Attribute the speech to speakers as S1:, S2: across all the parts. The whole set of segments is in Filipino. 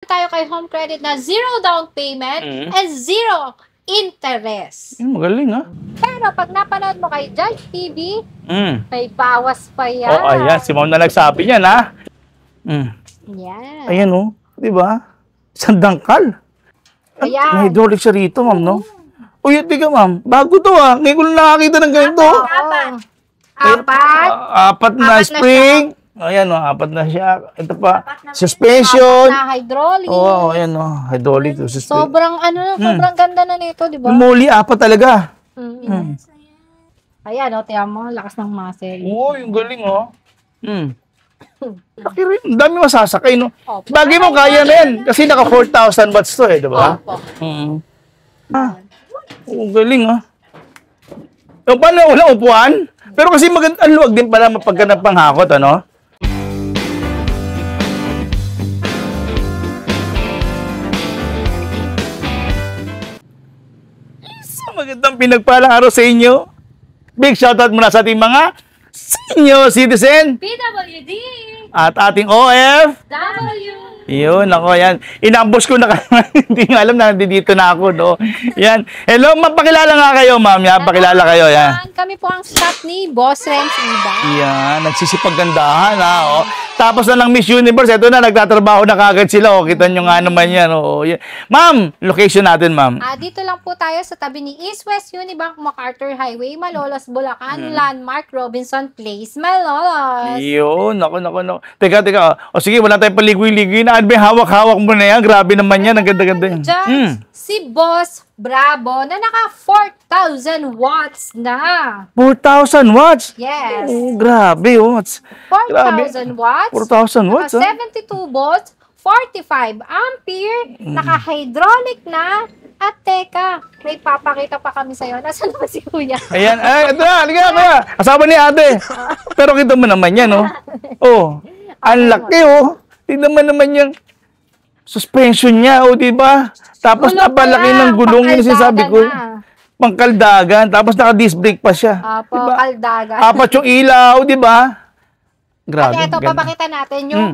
S1: Tayo kay Home Credit na 0 down payment and 0 interest.
S2: Magaling ha.
S1: Pero pag napanood mo kay Judge TV, may bawas pa yan.
S2: Oh, ayan. Si Ma'am na nagsabi niyan ha.
S1: Yan.
S2: Ayan oh. Di ba? Isang dangkal.
S1: Ayan.
S2: May hydraulic siya rito, Ma'am, no? Uy, tiga, Ma'am. Bago to ha. Ngayon ko lang nakakita ng ganito. Apat na spring. Ayan o, apat na siya. Ito pa, suspension.
S1: Apat na hydraulic.
S2: Oo, ayan o, hydraulic.
S1: Sobrang sobrang ganda na nito, di ba?
S2: Yung muli, apat talaga.
S1: Ayan o, tiyan mo, lakas ng muscle.
S2: Oo, yung galing o. Laki rin, dami masasakay, no? Bagay mo, kaya na yan. Kasi naka 4,000 watts to eh, di ba?
S1: Opo.
S2: Oo, galing ha. Paano, walang upuan? Pero kasi maganda, ang luwag din pala mapagganap pang hakot, ano? Magandang pinagpalang araw sa inyo. Big shoutout muna sa ating mga senior citizen.
S1: PWD.
S2: At ating OF.
S1: W.
S2: Yun, ako yan. Inambush ko na kayo. Hindi nga alam na nandito na ako, no? Yan. Hello, mapakilala nga kayo, ma'am. Yan, pakilala kayo. Yan.
S1: Kami po ang staff ni Boss Renz Iba.
S2: Yan, nagsisipaggandahan, ha? O. Tapos na ng Miss Universe, eto na, nagtatrabaho na kagad sila. O, kita nyo nga naman yan. O, yan. Ma'am, location natin, ma'am.
S1: Dito lang po tayo sa tabi ni East West Unibank MacArthur Highway, Malolos, Bulacan, Landmark, Robinson Place, Malolos.
S2: Yun, naku. Teka. O sige, wala tayong paligoy-ligoy na. Ano ba yung hawak-hawak mo na yan? Grabe naman yan. Ang ganda-ganda yan.
S1: Si Boss Bravo na naka 4,000 watts na.
S2: 4,000 watts?
S1: Yes.
S2: Oh, grabe, oh.
S1: 4,000 watts.
S2: 4,000 watts,
S1: naka 72 volts, 45 ampere, naka-hydraulic na. At teka, may papakita pa kami sa'yo. Nasaan naman si Kuya?
S2: Ayan, ito na. Halika, kuya. Asawa ni ate. Pero kita mo naman yan, oh. Oh, ang laki, oh. Tignan mo naman yung suspension niya, oh, di ba? Tapos napalaki ng gulong yung sinasabi ko. Pangkaldagan. Tapos naka-disc brake pa siya.
S1: Apo,
S2: diba?
S1: kaldagan.
S2: Apat yung ilaw, di ba? Grabe.
S1: At ito,
S2: ganda.
S1: papakita natin yung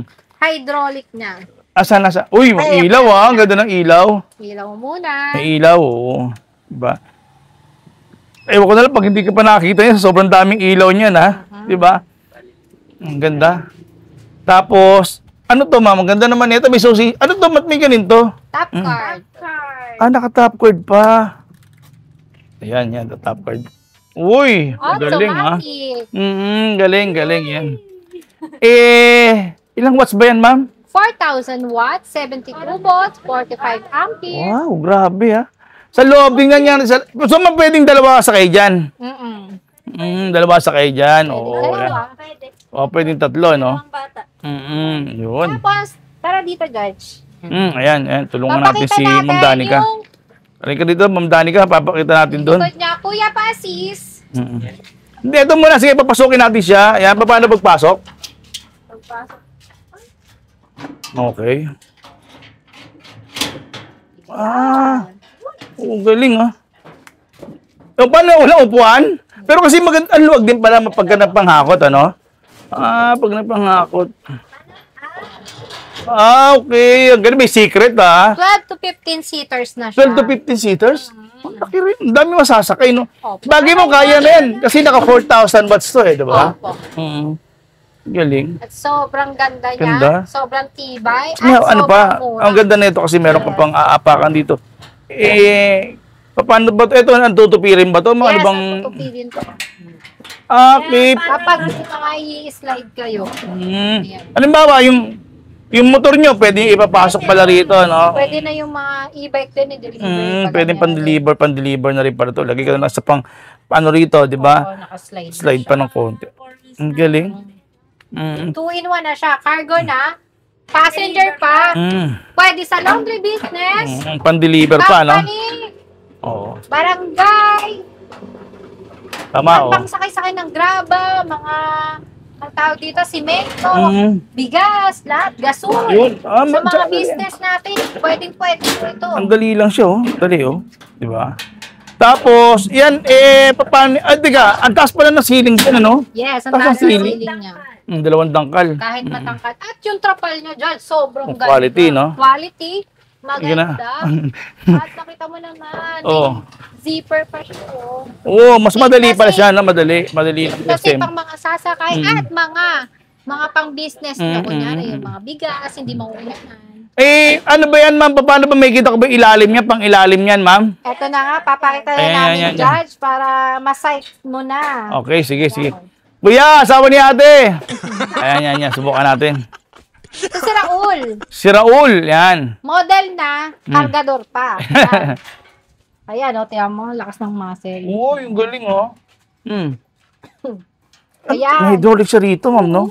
S1: hydraulic niya.
S2: Asan? Uy, may ilaw, ah. Ang ganda ng ilaw.
S1: Ilaw muna.
S2: May ilaw, oo. Diba? Ewan ko na lang, pag hindi ka pa nakakita niya, sobrang daming ilaw niyan, ha? Diba? Ang ganda. Tapos, ano to, ma'am? Ang ganda naman ito. May susi. Ano to? Ba't may ganito?
S1: Top card.
S2: Naka-top card pa. Ayan, yan. Top card. Uy, galing, ha? Galing yan. Ilang watts ba yan, ma'am?
S1: 4,000 watts, 72 volts, 45 ampere.
S2: Wow, grabe, ha? Sa loob din yan. So, pwedeng dalawa sakay dyan. Dalawa sakay dyan. Oo. O, pwedeng tatlo, no? Yun.
S1: Tapos, tara dito, Judge.
S2: Ayan. Tulungan natin si Ma'am Danica. Halika dito, Ma'am Danica. Papakita natin doon.
S1: Likod niya, Kuya Pasis.
S2: Hindi, ito muna. Sige, papasukin natin siya. Ayan, paano pagpasok? Okay. Galing, ha? Paano, walang upuan? Pero kasi ang luwag din pala mapagganap pang hakot, ano? Pag napanghakot. Okay. Ang galing, may secret, ha?
S1: 12 to 15 seaters na siya.
S2: 12 to 15 seaters? Ang laki rin. Ang dami masasakay, no? Bagay mo, kaya na yan. Kasi naka 4,000 watts to, eh, di ba?
S1: Opo.
S2: Galing.
S1: At sobrang ganda niya.
S2: Ganda.
S1: Sobrang tibay. At
S2: Ano pa?
S1: sobrang mura.
S2: Ang ganda na ito kasi meron ka pang aapakan dito. Paano ba ito? Ito, tutupirin ba ito?
S1: Yes,
S2: Ano bang...
S1: tutupirin to.
S2: Okay.
S1: Kapag mga i-slide kayo.
S2: Halimbawa, yung motor nyo, pwede ipapasok pala rito, no?
S1: Pwede na yung mga e-bike din, i-deliver.
S2: Pwede pan-deliver na rin pala ito. Lagi ka na sa pang, ano rito, di ba?
S1: Oo, nakaslide.
S2: Slide pa ng konti. Ang galing.
S1: 2-in-1 na siya. Cargo na. Passenger pa. Pwede sa laundry business.
S2: Pan-deliver pa, no?
S1: Company.
S2: Oo.
S1: Barangay.
S2: Tama, oo.
S1: Pangsakay-sakay ng graba. Mga, ang tawag dito, simento, bigas, lahat, gasol.
S2: Yun.
S1: Sa mga business natin, pwede po ito.
S2: Ang dali lang siya, oh. Dali, oh. Di ba? Tapos, yan, paano, teka, ang taas pala ng ceiling dyan, ano?
S1: Yes, ang
S2: Taas ng
S1: taas ng
S2: ceiling.
S1: ceiling niya.
S2: Dalawang dangkal.
S1: Kahit matangkad. At yung trapal nyo dyan, sobrang ganda.
S2: Quality, no?
S1: Quality,
S2: Yun na.
S1: maganda. At nakita mo naman,
S2: Oo.
S1: may zipper pa siya. Oh.
S2: Oo, mas madali
S1: Kasi-
S2: pala siya, no? Madali ng
S1: Kasi
S2: system.
S1: pang mga sasakay at mga pang-business na kunyari, yung mga bigas, hindi mauulanan.
S2: Eh, ano ba yan, ma'am? Paano ba may kita ko ba ilalim niya? Pang ilalim yan, ma'am?
S1: Eto na nga, papakita na
S2: Ayan,
S1: namin,
S2: ayan, ayan.
S1: Judge, para masight mo na.
S2: Okay, sige. Kuya, asawa ni ate. Ayan, yan. Subukan natin.
S1: Ito si Raul.
S2: Si Raul, yan.
S1: Model na, kargador pa. Ayan. Ayan, o, tiyan mo, lakas ng muscle.
S2: Oo, yung galing, oh.
S1: Ayan.
S2: May hydraulic siya rito, ma'am, no?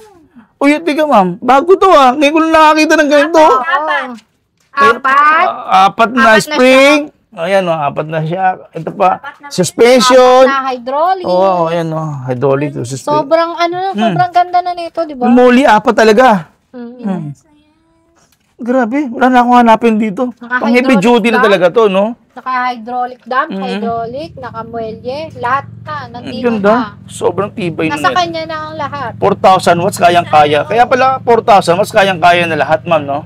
S2: Uy, tiga, ma'am. Bago to, ah. Ngayon ko lang nakakita ng ganito.
S1: Apat.
S2: Apat na
S1: Apat na
S2: spring. Ayan, oh, apat na siya. Ito pa, suspension.
S1: Na hydraulic.
S2: Oo, ayan, oh. Hydraulic. Suspension.
S1: Sobrang ganda na nito, di ba?
S2: Yung muli, apat talaga.
S1: Mm.
S2: Grabe, wala na akong hanapin dito. Pang heavy duty na talaga to, no?
S1: Naka-hydraulic dam, hydraulic, naka-muelye, lahat na,
S2: Ang
S1: nandito
S2: ganda.
S1: na.
S2: Sobrang tibay
S1: Nasa
S2: na.
S1: kanya na ang lahat.
S2: 4,000 watts, kayang-kaya. Kaya pala 4,000 watts, kayang-kaya na lahat, ma'am, no?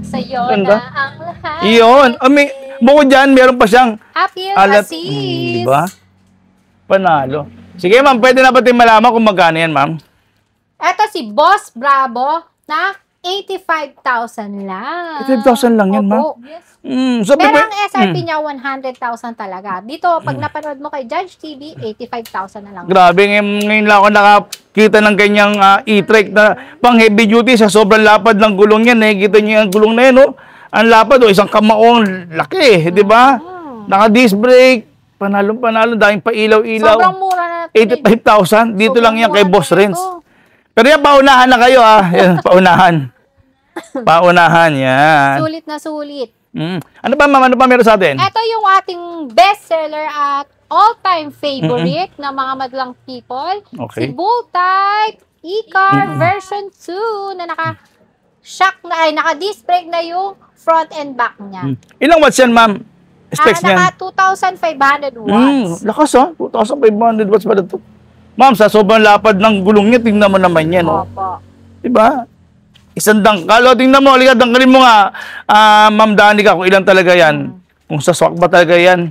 S1: Sa'yo
S2: Ganda.
S1: na ang lahat.
S2: Iyon. Bukod dyan, meron pa siyang
S1: Appeal
S2: alat.
S1: assist.
S2: Diba? Panalo. Sige, ma'am, pwede na ba tayong malaman kung magkano yan, ma'am?
S1: Eto si Boss Bravo na 85,000 lang.
S2: 85,000 lang yan, ma'am?
S1: Opo.
S2: So,
S1: Pero ang SRP niya, 100,000 talaga. Dito, pag napanood mo kay Judge TV, 85,000 na lang.
S2: Grabe, ngayon lang ako nakakita ng ganyang e-trike na pang heavy duty sa sobrang lapad ng gulong yan. Nakikita niyo yung gulong na yan, no? Ang lapad, isang kamaong laki, di ba? Naka-disc brake, panalo, dahil pa ilaw-ilaw.
S1: Sobrang mura na.
S2: 85,000, dito lang yan kay Boss Renz.
S1: Ito.
S2: Pero yan, paunahan na kayo, ah. Yan, paunahan. Paunahan, yan.
S1: Sulit na sulit.
S2: Ano pa, ma'am? Ano pa meron sa atin?
S1: Ito yung ating bestseller at all-time favorite ng mga madlang people.
S2: Okay.
S1: Si Bull-Type E-Car version 2 na naka-disc brake na yung front and back niya.
S2: Ilang watts yan, ma'am? Specs niyan?
S1: Naka 2,500 watts.
S2: Lakas, ha? 2,500 watts pala ito. Ma'am, sa sobrang lapad ng gulong niya, tingnan mo naman yan, no?
S1: Opo.
S2: Diba? Isang dangkal. O, tingnan mo. Halika, dangkalin mo nga. Ma'am Danica, kung ilan talaga yan. Kung sa swak ba talaga yan.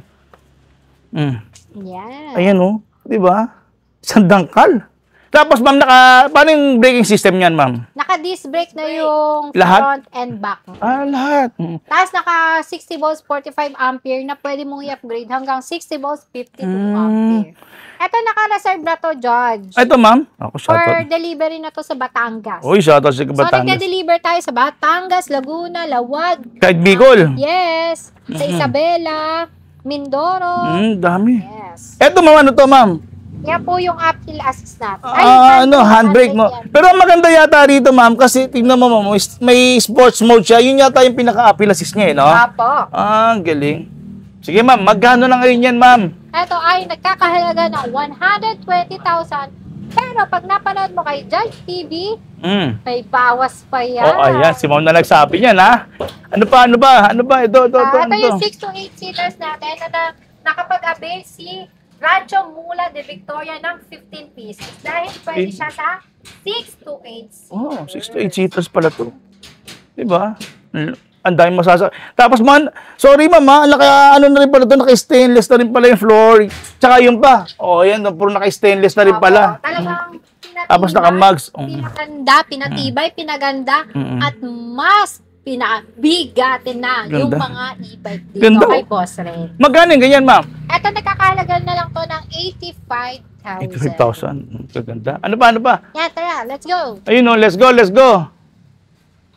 S1: Yan.
S2: Ayan, o. Diba? Isang dangkal. Tapos, ma'am, paano yung braking system niyan, ma'am?
S1: Naka-disc brake na yung
S2: Lahat?
S1: front and back.
S2: Lahat.
S1: Tapos naka 60 volts, 45 ampere na pwede mong i-upgrade hanggang 60 volts, 52 ampere. Ito naka-reserve na to, Judge.
S2: Ito, ma'am. Ako,
S1: For
S2: shoutout.
S1: delivery na to sa Batangas.
S2: Uy, shoutout sa
S1: So,
S2: Batangas.
S1: nagka-deliver tayo sa Batangas, Laguna, Lawag.
S2: Kahit Bicol.
S1: Yes. Sa Isabela, Mindoro.
S2: Dami.
S1: Yes.
S2: Ito, ma'am, ano to, ma'am?
S1: Yan po yung appeal assist natin.
S2: Handbrake mo.
S1: yan.
S2: Pero ang maganda yata rito, ma'am, kasi tingnan mo, ma'am, may sports mode siya. Yun yata yung pinaka-appeal assist niya, eh, no?
S1: Apo.
S2: Galing. Sige, ma'am, magkano na ngayon yan, ma'am?
S1: Ito ay nagkakahalaga ng 120,000. Pero pag napanood mo kay Judge TV, may bawas pa yan.
S2: Ayan, si ma'am na nagsabi niyan, ha? Ano pa? Ito.
S1: Ito yung 6 to 8 seaters natin na nakapag-avail si Rancho Mula de Victoria ng 15 pieces. Dahil pwede siya sa 6 to 8 seaters.
S2: 6 to 8 seaters pala to. Diba? Ang dami masasa. Tapos man, sorry mama, ano na rin pala to, naka-stainless na rin pala yung floor. Tsaka yung pa. Ayan, puro naka-stainless na rin pala.
S1: Talagang pinatibay.
S2: Tapos naka-mugs.
S1: Pinaganda, pinatibay, pinaganda, at mas pinabigatin na yung
S2: Ganda.
S1: mga e-bike dito
S2: Ganda.
S1: kay Boss Ren.
S2: Magkano yung ganyan, ma'am?
S1: Ito, nakakahalaga na lang to ng 85,000.
S2: 85,000. Kaganda. Ano pa?
S1: Yan, tara, let's go.
S2: Ayun, let's go.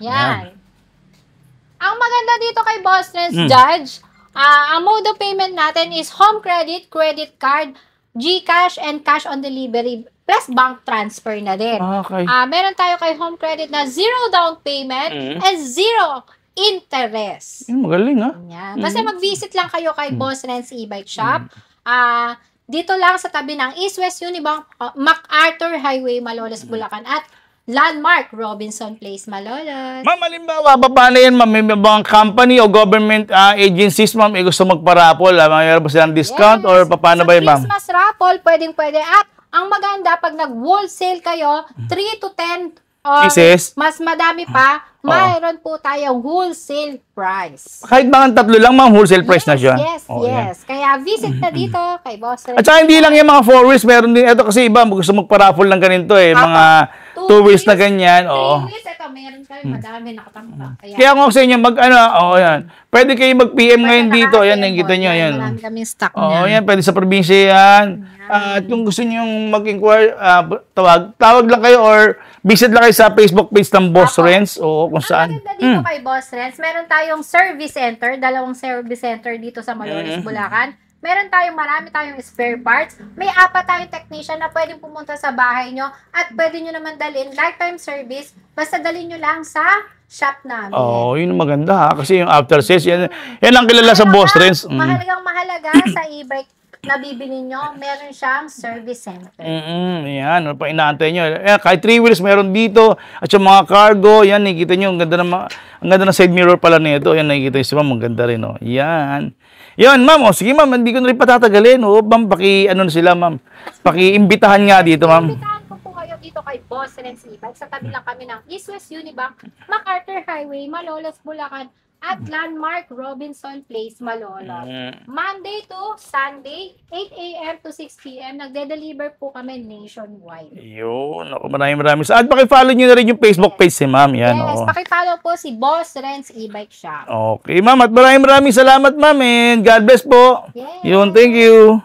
S1: Yan. Ang maganda dito kay Boss Ren's Judge, ang mode of payment natin is home credit, credit card, GCash, and cash on delivery, plus bank transfer na din.
S2: Okay.
S1: Meron tayo kay home credit na 0 down payment and 0 interest.
S2: Magaling, ha?
S1: Yan. Basta mag-visit lang kayo kay Boss Ren's e-bike shop. Dito lang sa tabi ng East West Unibank, MacArthur Highway, Malolos, Bulacan, at Landmark, Robinson Place, Malolos.
S2: Ma'am, halimbawa, paano yan, ma'am? May mga company o government agencies, ma'am, gusto magparapol. Mayroon ba silang discount or paano ba yan, ma'am?
S1: Sa Christmas raffle, pwede. At Ang maganda, pag nag-wholesale kayo, 3 to 10 or
S2: Pieces?
S1: mas madami pa, mayroon po tayong wholesale price.
S2: Kahit mga tatlo lang, ma'am, wholesale price na siya.
S1: Yes,
S2: Oh, yan.
S1: yes. Kaya visit na dito kay Boss Renz.
S2: At saka hindi lang yung mga 4 wheels, meron din, ito kasi iba, gusto magpa-raffle ng ganito eh, mga 2 wheels na ganyan,
S1: 3
S2: oo.
S1: wheels, ito, meron kami madami nakatampa.
S2: Kaya kung sa inyo, yan. Pwede kayo mag-PM ngayon dito, yan, nakikita nyo, yan.
S1: Marami kaming stock
S2: Oo,
S1: niyan.
S2: yan, pwede sa probinsya yan. At kung gusto nyo mag-inquire, tawag lang kayo or visit lang kayo sa Facebook page ng Boss Renz o kung saan.
S1: Ang maganda dito kay Boss Renz, meron tayong service center, dalawang service center dito sa Malolos, Bulacan. Meron marami tayong spare parts. May 4 tayong technician na pwedeng pumunta sa bahay nyo at pwede nyo naman dalhin lifetime service. Basta dalhin nyo lang sa shop namin.
S2: Oo, yun ang maganda ha. Kasi yung after sales, yan ang kilala sa Boss Renz.
S1: Mahalagang mahalaga sa e-bike na bibili nyo, meron siyang service center.
S2: Yan, ano pa inaantay nyo. Yan, kahit 3 wheels meron dito. At yung mga cargo, yan, nakikita nyo. Ang ganda ng side mirror pala nito. Yan, nakikita nyo si ma'am, ang ganda rin. Oh. Yan. Yan, ma'am. Sige, ma'am. Hindi ko na rin patatagalin. Ma'am, ano na sila, ma'am. Paki-imbitahan nga dito, ma'am.
S1: Imbitahan ko po kayo dito kay Boss Renz e-bike. Sa tabi lang kami ng East West Unibank, MacArthur Highway, Malolos, Bulacan, at Landmark Robinson Place, Malolos. Monday to Sunday, 8 a.m. to 6 p.m. Nagde-deliver po kami nationwide.
S2: Yun. Ako, maraming. At paki-follow nyo na rin yung Facebook page si ma'am. Yan,
S1: Yes, paki-follow po si Boss Renz e-bike shop.
S2: Okay, ma'am. At maraming salamat, ma'am. And God bless po.
S1: Yes.
S2: Yun, thank you.